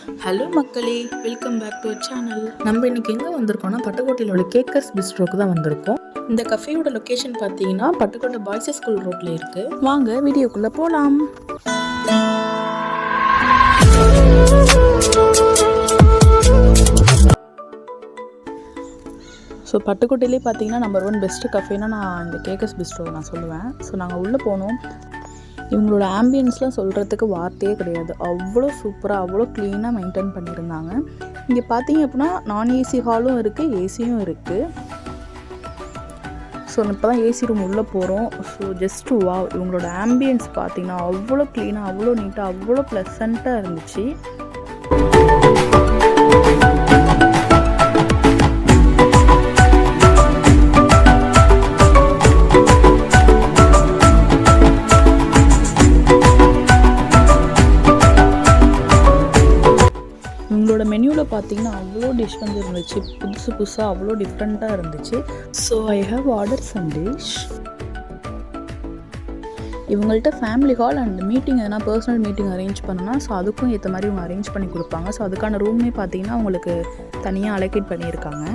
Hello மக்களே, welcome back to channel. நம்ம இன்னைக்கு எங்கே வந்திருக்கோம்னா பட்டுக்கோட்டையில் உள்ள கேக்கர்ஸ் பிஸ்ட்ரோக்கு தான் வந்திருக்கோம். இந்த கஃபேயோட லொக்கேஷன் பார்த்தீங்கன்னா பட்டுக்கோட்டை பாய்ஸ் ஸ்கூல் ரோட்ல இருக்கு. வாங்க வீடியோக்குள்ள போகலாம். ஸோ பட்டுக்கோட்டையிலே பார்த்தீங்கன்னா நம்பர் 1 பெஸ்ட்டு கஃபேனா நான் இந்த கேக்கர்ஸ் பிஸ்ட்ரோ நான் சொல்லுவேன். ஸோ நாங்கள் உள்ளே போனோம். இவங்களோட ஆம்பியன்ஸ்லாம் சொல்கிறதுக்கு வார்த்தையே கிடையாது. அவ்வளோ சூப்பராக அவ்வளோ க்ளீனாக மெயின்டைன் பண்ணியிருந்தாங்க. இங்கே பார்த்தீங்க அப்படின்னா நான் ஏசி ஹாலும் இருக்குது, ஏசியும் இருக்குது. ஸோ இப்போ தான் ஏசி ரூம் உள்ளே போகிறோம். ஸோ ஜஸ்ட்டு வாவ், இவங்களோட ஆம்பியன்ஸ் பார்த்தீங்கன்னா அவ்வளோ க்ளீனாக அவ்வளோ நீட்டாக அவ்வளோ ப்ளசண்ட்டாக இருந்துச்சு. இவங்களோட மெனுவில் பார்த்தீங்கன்னா அவ்வளோ டிஷ் வந்து இருந்துச்சு, புதுசு புதுசாக அவ்வளோ டிஃப்ரெண்ட்டாக இருந்துச்சு. So I have order some dish. இவங்கள்ட்ட ஃபேமிலி ஹால் அண்ட் மீட்டிங் எதனா பர்சனல் மீட்டிங் அரேஞ்ச் பண்ணோன்னா ஸோ அதுக்கும் ஏற்ற மாதிரி இவங்க அரேஞ்ச் பண்ணி கொடுப்பாங்க. ஸோ அதுக்கான ரூமே பார்த்தீங்கன்னா அவங்களுக்கு தனியாக அலோகேட் பண்ணியிருக்காங்க.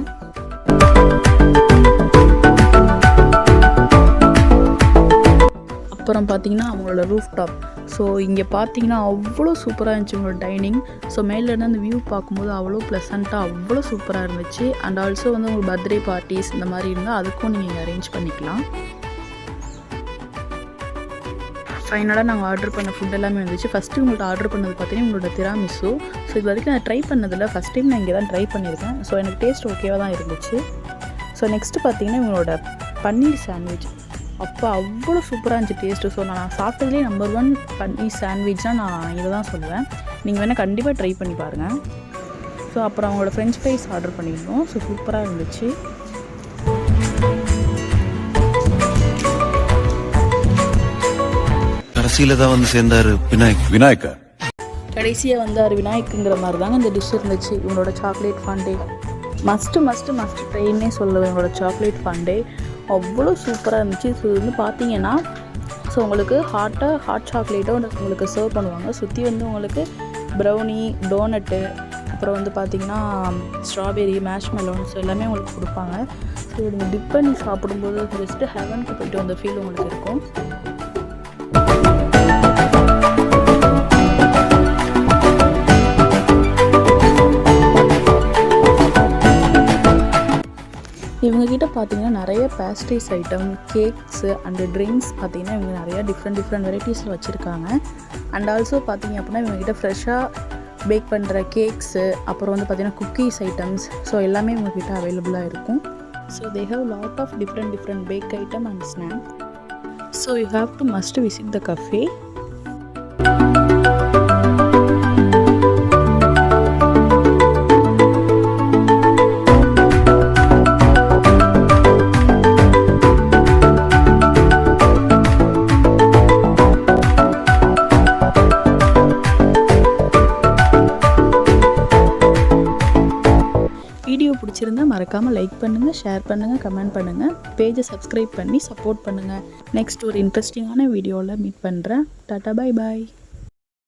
அப்புறம் பார்த்தீங்கன்னா அவங்களோட ரூஃப் டாப். ஸோ இங்கே பார்த்தீங்கன்னா அவ்வளோ சூப்பராக இருந்துச்சு உங்களோட டைனிங். ஸோ மேலேருந்து அந்த வியூ பார்க்கும்போது அவ்வளோ ப்ளசண்ட்டாக அவ்வளோ சூப்பராக இருந்துச்சு. அண்ட் ஆல்சோ வந்து உங்களுக்கு பர்த்டே பார்ட்டிஸ் இந்த மாதிரி இருந்தால் அதுக்கும் நீங்கள் அரேஞ்ச் பண்ணிக்கலாம். ஃபைனலாக நாங்கள் ஆர்டர் பண்ண ஃபுட் எல்லாமே வந்துச்சு. ஃபஸ்ட்டு உங்கள்கிட்ட ஆர்டர் பண்ணது பார்த்தீங்கன்னா உங்களோட திராமிசு. ஸோ இது வரைக்கும் நான் ட்ரை பண்ணதில்லை, ஃபஸ்ட் டைம் நான் இங்கே தான் ட்ரை பண்ணியிருக்கேன். ஸோ எனக்கு டேஸ்ட் ஓகேவாக தான் இருந்துச்சு. ஸோ நெக்ஸ்ட்டு பார்த்தீங்கன்னா இவங்களோட பன்னீர் சாண்ட்விச். அப்போ அவ்வளோ சூப்பராக இருந்துச்சு டேஸ்ட்டு. ஸோ நான் சாப்பிட்டதுலேயே நம்பர் 1 பன்னீர் சாண்ட்விச்னால் நான் இதை தான் சொல்லுவேன். நீங்கள் வேணால் கண்டிப்பாக ட்ரை பண்ணி பாருங்கள். ஸோ அப்புறம் அவங்களோட ஃப்ரெஞ்ச் ஃப்ரைஸ் ஆர்டர் பண்ணியிருந்தோம். ஸோ சூப்பராக இருந்துச்சு. கடைசியில் தான் வந்து சேர்ந்தார் விநாயகர். கடைசியாக வந்தார் விநாயக்குங்கிற மாதிரி தாங்க இந்த டிஷ் இருந்துச்சு. இவங்களோட சாக்லேட் ஃபாண்டே மஸ்ட்டு ட்ரைன்னே சொல்லுவேன். இவங்களோட சாக்லேட் ஃபாண்டே அவ்வளோ சூப்பராக இருந்துச்சு. ஸோ இது வந்து பார்த்தீங்கன்னா ஸோ உங்களுக்கு ஹாட் சாக்லேட்டை உங்களுக்கு சர்வ் பண்ணுவாங்க. சுற்றி வந்து உங்களுக்கு ப்ரௌனி, டோனட்டு, அப்புறம் வந்து பார்த்திங்கன்னா ஸ்ட்ராபெரி, மேஷ்மெலோன், ஸோ எல்லாமே உங்களுக்கு கொடுப்பாங்க. ஸோ நீங்கள் டிப் பண்ணி சாப்பிடும்போது ஜஸ்ட்டு ஹெவனுக்கு போய்ட்டு வந்த ஃபீல் உங்களுக்கு இருக்கும். இவங்ககிட்ட பார்த்தீங்கன்னா நிறைய pastries item, cakes and drinks பார்த்தீங்கன்னா இவங்க நிறையா டிஃப்ரெண்ட் வெரைட்டிஸில் வச்சுருக்காங்க. அண்ட் ஆல்சோ பார்த்தீங்க அப்படின்னா இவங்ககிட்ட ஃப்ரெஷ்ஷாக பேக் பண்ணுற கேக்ஸு, அப்புறம் வந்து பார்த்திங்கன்னா குக்கீஸ் ஐட்டம்ஸ், ஸோ எல்லாமே இவங்ககிட்ட அவைலபிளாக இருக்கும். So they have lot of different bake item and snack. So you have to must visit the cafe. Video பிடிச்சிருந்தா மறக்காமல் லைக் பண்ணுங்கள், ஷேர் பண்ணுங்கள், கமெண்ட் பண்ணுங்கள், பேஜை சப்ஸ்கிரைப் பண்ணி சப்போர்ட் பண்ணுங்கள். நெக்ஸ்ட் ஒரு இன்ட்ரெஸ்டிங்கான வீடியோவில் மீட் பண்ணுறேன். Tata, bye bye.